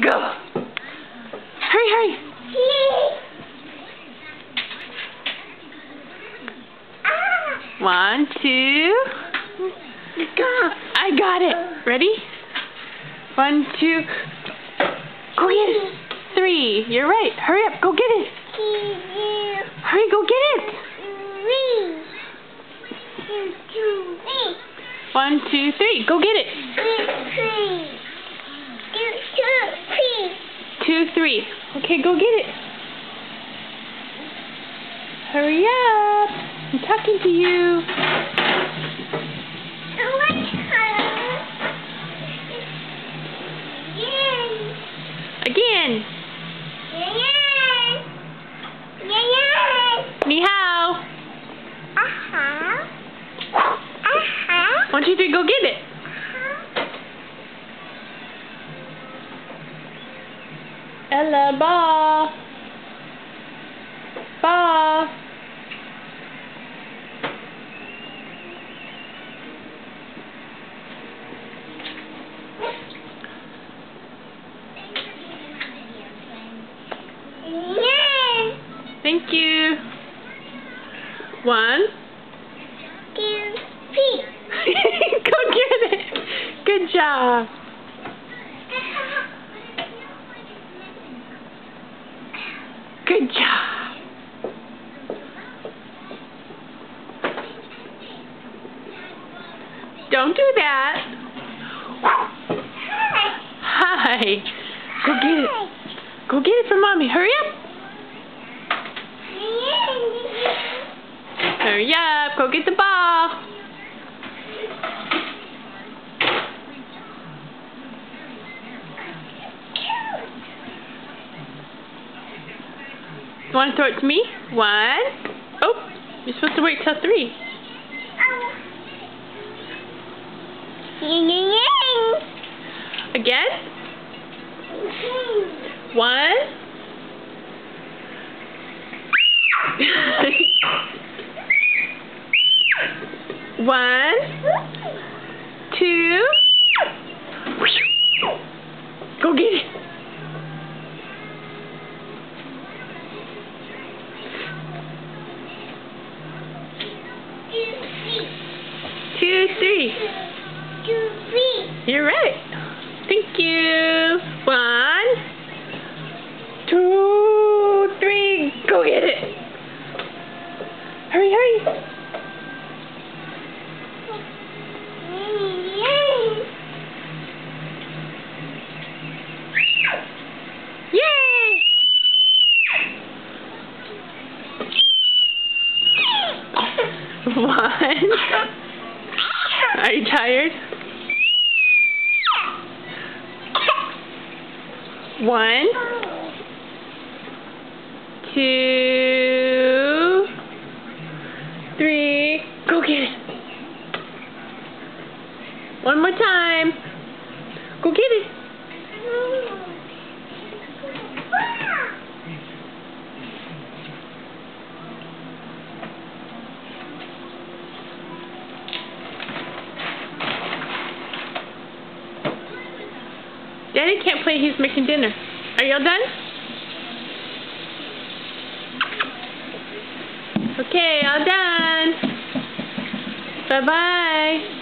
you go. Hurry, hurry. One, two. I got it. Ready? 1, 2. Go get it. 3. You're right. Hurry up. Go get it. Hurry, go get it. 1, 2, 3. Go get it. 2, 3. Okay, go get it. Hurry up. I'm talking to you. Again. Ni hao. 1, 2, 3. Go get it. Ella, ball. Ball. Thank you. 1, 2, 3. Go get it. Good job. Good job. Don't do that. Hi. Go get it. Go get it for Mommy. Hurry up. Hurry up. Go get the ball. You want to throw it to me? 1. Oh, you're supposed to wait till 3. Again? 1. 1, 2. Go get it. 2, 3. 2, 3. You're right. Thank you. 1, 2, 3. Go get it. Hurry, hurry. Yay! One. Are you tired? 1, 2, 3. Go get it. One more time. Go get it. Daddy can't play, he's making dinner. Are y'all done? Okay, all done. Bye-bye.